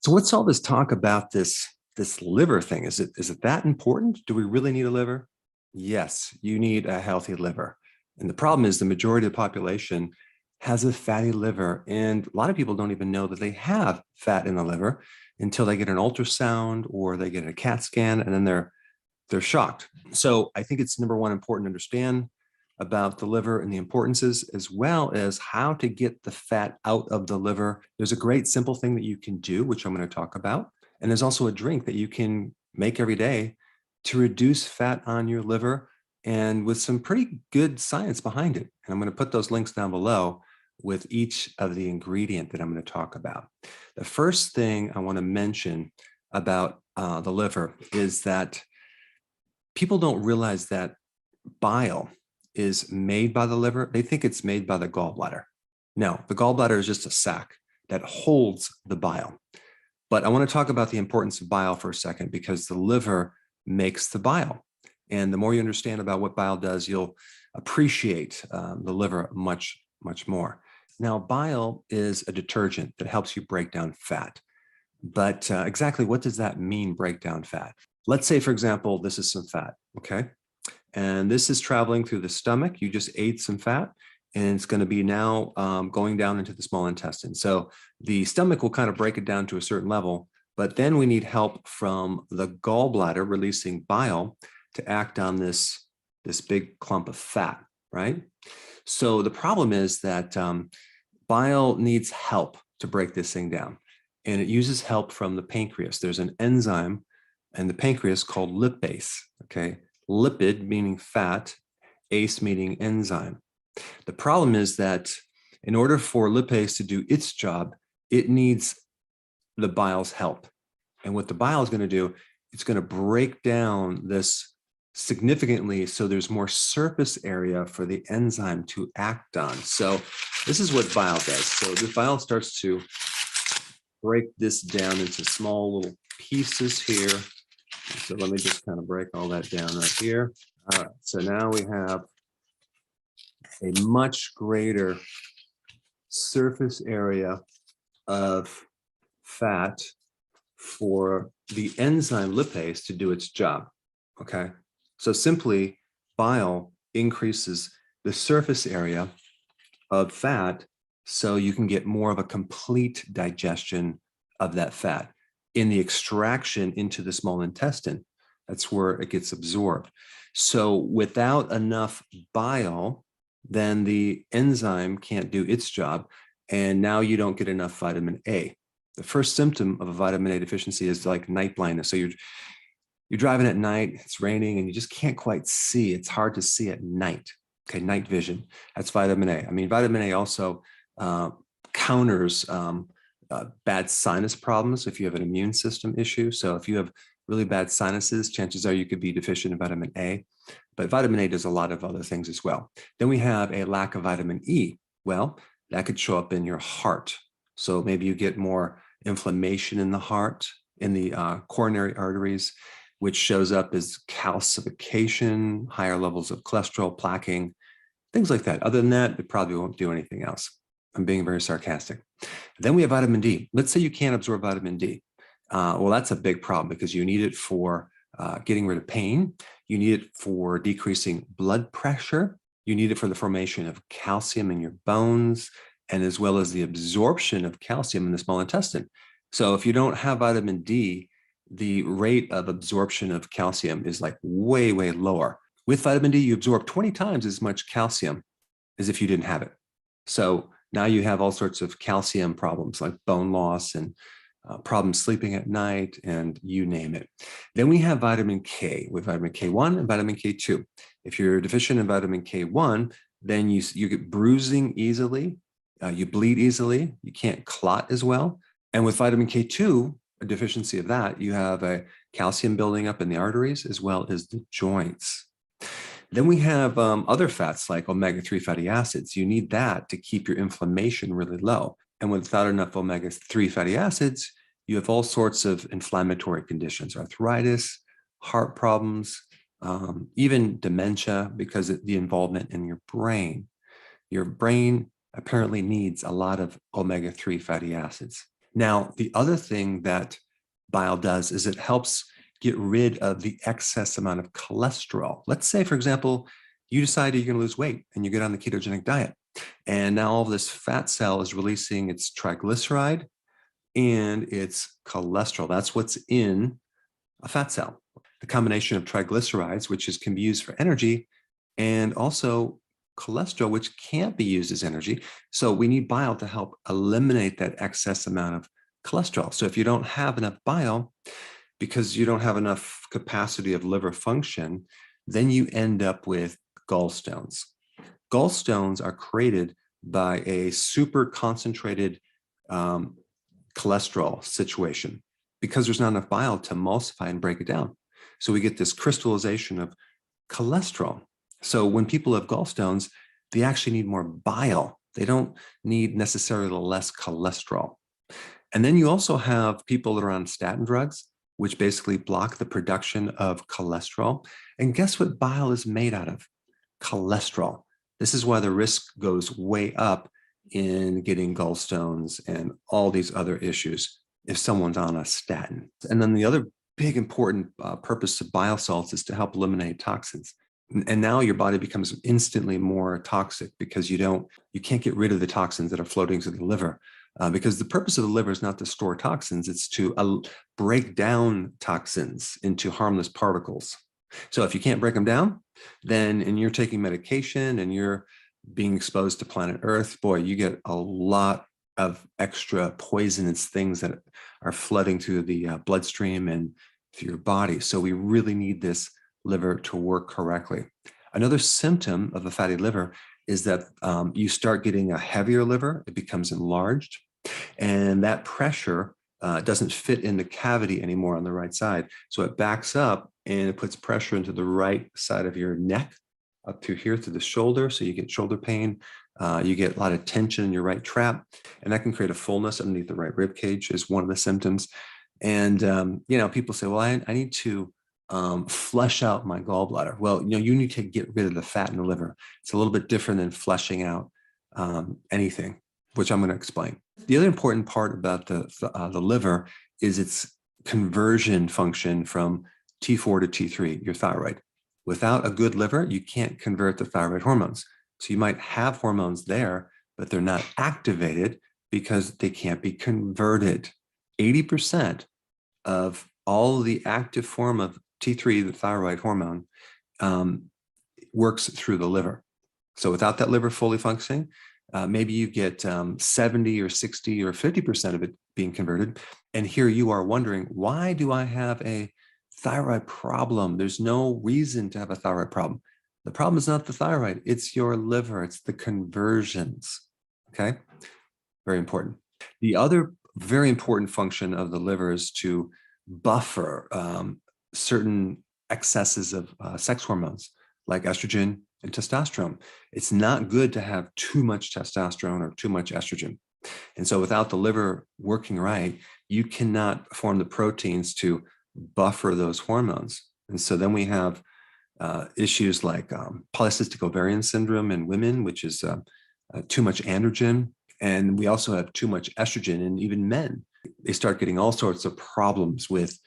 So what's all this talk about this liver thing? Is it that important? Do we really need a liver? Yes, you need a healthy liver. And the problem is the majority of the population has a fatty liver. And a lot of people don't even know that they have fat in the liver until they get an ultrasound or they get a CAT scan, and then they're shocked. So I think it's number one important to understand about the liver and the importances, as well as how to get the fat out of the liver. There's a great simple thing that you can do, which I'm going to talk about. And there's also a drink that you can make every day to reduce fat on your liver, and with some pretty good science behind it. And I'm going to put those links down below with each of the ingredient that I'm going to talk about. The first thing I want to mention about the liver is that people don't realize that bile is made by the liver. They think it's made by the gallbladder. No, the gallbladder is just a sac that holds the bile. But I want to talk about the importance of bile for a second, because the liver makes the bile. And the more you understand about what bile does, you'll appreciate the liver much, much more. Now, bile is a detergent that helps you break down fat. But exactly what does that mean, break down fat? Let's say, for example, this is some fat, okay? And this is traveling through the stomach. You just ate some fat, and it's going to be now going down into the small intestine. So the stomach will kind of break it down to a certain level, but then we need help from the gallbladder releasing bile to act on this big clump of fat, right? So the problem is that bile needs help to break this thing down, and it uses help from the pancreas. There's an enzyme in the pancreas called lipase, okay? Lipid meaning fat, ACE meaning enzyme. The problem is that in order for lipase to do its job, it needs the bile's help. And what the bile is going to do, it's going to break down this significantly so there's more surface area for the enzyme to act on. So this is what bile does. So the bile starts to break this down into small little pieces here. So let me just kind of break all that down right here. All right, so now we have a much greater surface area of fat for the enzyme lipase to do its job, okay? So simply, bile increases the surface area of fat so you can get more of a complete digestion of that fat. In the extraction into the small intestine, that's where it gets absorbed. So without enough bile, then the enzyme can't do its job, and now you don't get enough vitamin A. The first symptom of a vitamin A deficiency is like night blindness. So you're driving at night, it's raining, and you just can't quite see. It's hard to see at night. Okay, night vision. That's vitamin A. I mean, vitamin A also counters bad sinus problems if you have an immune system issue. So if you have really bad sinuses, chances are you could be deficient in vitamin A. But vitamin A does a lot of other things as well. Then we have a lack of vitamin E. Well, that could show up in your heart. So maybe you get more inflammation in the heart, in the coronary arteries, which shows up as calcification, higher levels of cholesterol, plaquing, things like that. Other than that, it probably won't do anything else. I'm being very sarcastic. Then we have vitamin D. Let's say you can't absorb vitamin D. Well, that's a big problem because you need it for getting rid of pain. You need it for decreasing blood pressure. You need it for the formation of calcium in your bones, and as well as the absorption of calcium in the small intestine. So if you don't have vitamin D, the rate of absorption of calcium is like way, way lower. With vitamin D, you absorb 20 times as much calcium as if you didn't have it. So now you have all sorts of calcium problems like bone loss and problems sleeping at night, and you name it. Then we have vitamin K, with vitamin K1 and vitamin K2. If you're deficient in vitamin K1, then you get bruising easily, you bleed easily, you can't clot as well. And with vitamin K2, a deficiency of that, you have a calcium building up in the arteries as well as the joints. Then we have other fats like omega-3 fatty acids. You need that to keep your inflammation really low. And without enough omega-3 fatty acids, you have all sorts of inflammatory conditions, arthritis, heart problems, even dementia, because of the involvement in your brain. Your brain apparently needs a lot of omega-3 fatty acids. Now, the other thing that bile does is it helps get rid of the excess amount of cholesterol. Let's say, for example, you decide you're going to lose weight and you get on the ketogenic diet. And now all of this fat cell is releasing its triglyceride and its cholesterol. That's what's in a fat cell. The combination of triglycerides, which can be used for energy, and also cholesterol, which can't be used as energy. So we need bile to help eliminate that excess amount of cholesterol. So if you don't have enough bile, because you don't have enough capacity of liver function, then you end up with gallstones. Gallstones are created by a super concentrated cholesterol situation because there's not enough bile to emulsify and break it down. So we get this crystallization of cholesterol. So when people have gallstones, they actually need more bile. They don't need necessarily less cholesterol. And then you also have people that are on statin drugs, which basically block the production of cholesterol. And guess what bile is made out of? Cholesterol. This is why the risk goes way up in getting gallstones and all these other issues if someone's on a statin. And then the other big important purpose of bile salts is to help eliminate toxins. And now your body becomes instantly more toxic because you can't get rid of the toxins that are floating through the liver. Because the purpose of the liver is not to store toxins, it's to break down toxins into harmless particles. So if you can't break them down, and you're taking medication and you're being exposed to planet Earth, boy, you get a lot of extra poisonous things that are flooding through the bloodstream and through your body. So we really need this liver to work correctly. Another symptom of a fatty liver is that you start getting a heavier liver. It becomes enlarged, and that pressure doesn't fit in the cavity anymore on the right side. So it backs up and it puts pressure into the right side of your neck up to here to the shoulder. So you get shoulder pain. You get a lot of tension in your right trap, and that can create a fullness underneath the right rib cage is one of the symptoms. And, people say, well, I need to flush out my gallbladder. Well, you need to get rid of the fat in the liver. It's a little bit different than flushing out anything, which I'm going to explain. The other important part about the liver is its conversion function from T4 to T3, your thyroid. Without a good liver, you can't convert the thyroid hormones. So you might have hormones there, but they're not activated because they can't be converted. 80% of all the active form of T3, the thyroid hormone, works through the liver. So without that liver fully functioning, maybe you get 70 or 60 or 50% of it being converted. And here you are wondering, why do I have a thyroid problem? There's no reason to have a thyroid problem. The problem is not the thyroid, it's your liver, it's the conversions, okay? Very important. The other very important function of the liver is to buffer certain excesses of sex hormones like estrogen and testosterone. It's not good to have too much testosterone or too much estrogen. And so without the liver working right, you cannot form the proteins to buffer those hormones. And so then we have issues like polycystic ovarian syndrome in women, which is too much androgen. And we also have too much estrogen in even men. They start getting all sorts of problems with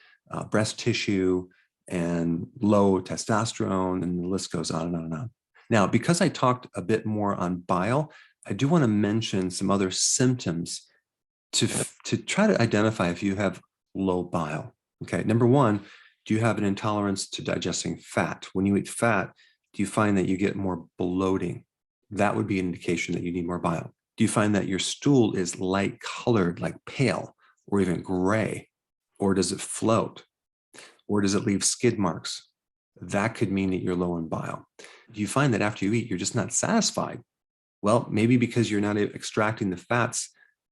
breast tissue and low testosterone, and the list goes on and on and on. Now, because I talked a bit more on bile, I do want to mention some other symptoms to try to identify if you have low bile. Okay, number one, do you have an intolerance to digesting fat? When you eat fat, do you find that you get more bloating? That would be an indication that you need more bile. Do you find that your stool is light colored, like pale, or even gray? Or does it float? Or does it leave skid marks? That could mean that you're low in bile. Do you find that after you eat, you're just not satisfied? Well, maybe because you're not extracting the fats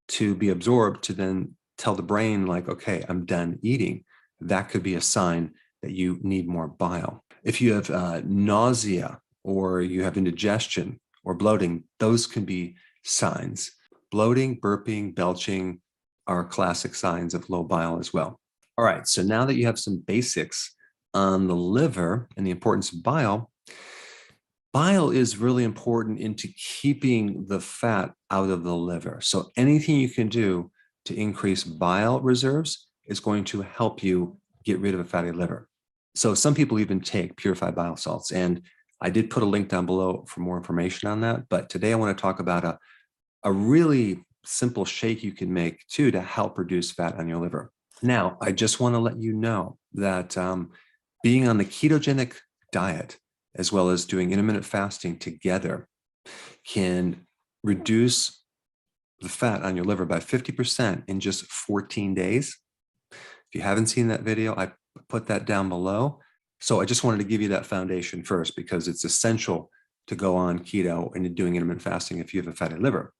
to be absorbed to then tell the brain like, okay, I'm done eating. That could be a sign that you need more bile. If you have nausea or you have indigestion or bloating, those can be signs. Bloating, burping, belching are classic signs of low bile as well. All right, so now that you have some basics on the liver and the importance of bile, bile is really important into keeping the fat out of the liver. So anything you can do to increase bile reserves is going to help you get rid of a fatty liver. So some people even take purified bile salts, and I did put a link down below for more information on that. But today I want to talk about a really simple shake you can make too to help reduce fat on your liver. Now, I just want to let you know that being on the ketogenic diet, as well as doing intermittent fasting together, can reduce the fat on your liver by 50% in just 14 days. If you haven't seen that video, I put that down below. So I just wanted to give you that foundation first, because it's essential to go on keto and doing intermittent fasting if you have a fatty liver.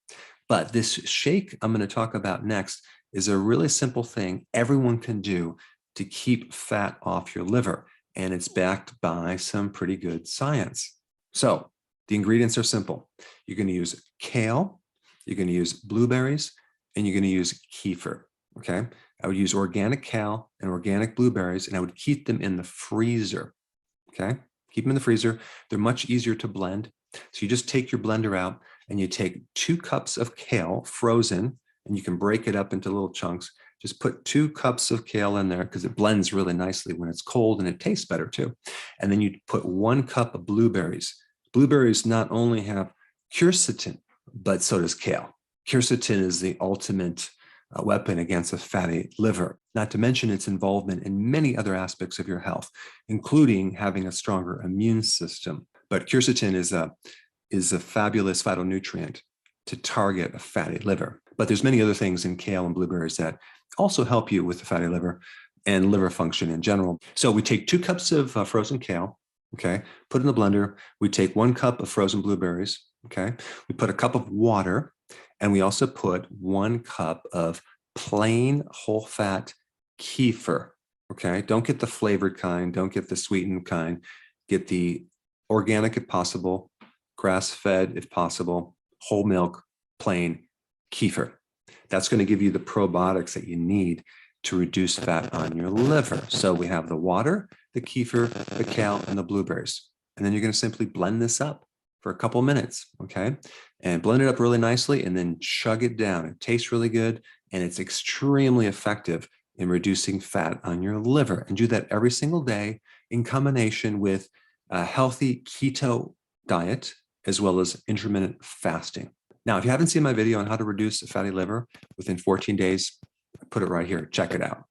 But this shake I'm going to talk about next is a really simple thing everyone can do to keep fat off your liver. And it's backed by some pretty good science. So the ingredients are simple. You're going to use kale, you're going to use blueberries, and you're going to use kefir. Okay. I would use organic kale and organic blueberries, and I would keep them in the freezer. Okay. Keep them in the freezer. They're much easier to blend. So you just take your blender out and you take 2 cups of kale frozen, and you can break it up into little chunks. Just put 2 cups of kale in there because it blends really nicely when it's cold, and it tastes better too. And then you put 1 cup of blueberries. Blueberries not only have quercetin, but so does kale. Quercetin is the ultimate weapon against a fatty liver, not to mention its involvement in many other aspects of your health, including having a stronger immune system. But quercetin is a fabulous phytonutrient to target a fatty liver. But there's many other things in kale and blueberries that also help you with the fatty liver and liver function in general. So we take 2 cups of frozen kale, okay, put it in the blender. We take 1 cup of frozen blueberries, okay. We put a cup of water, and we also put 1 cup of plain whole fat kefir, okay. Don't get the flavored kind, don't get the sweetened kind. Get the organic if possible, grass-fed if possible, whole milk, plain kefir. That's going to give you the probiotics that you need to reduce fat on your liver. So we have the water, the kefir, the kale, and the blueberries. And then you're going to simply blend this up for a couple minutes, okay? And blend it up really nicely and then chug it down. It tastes really good, and it's extremely effective in reducing fat on your liver. And do that every single day in combination with a healthy keto diet, as well as intermittent fasting. Now, if you haven't seen my video on how to reduce a fatty liver within 14 days, I put it right here. Check it out.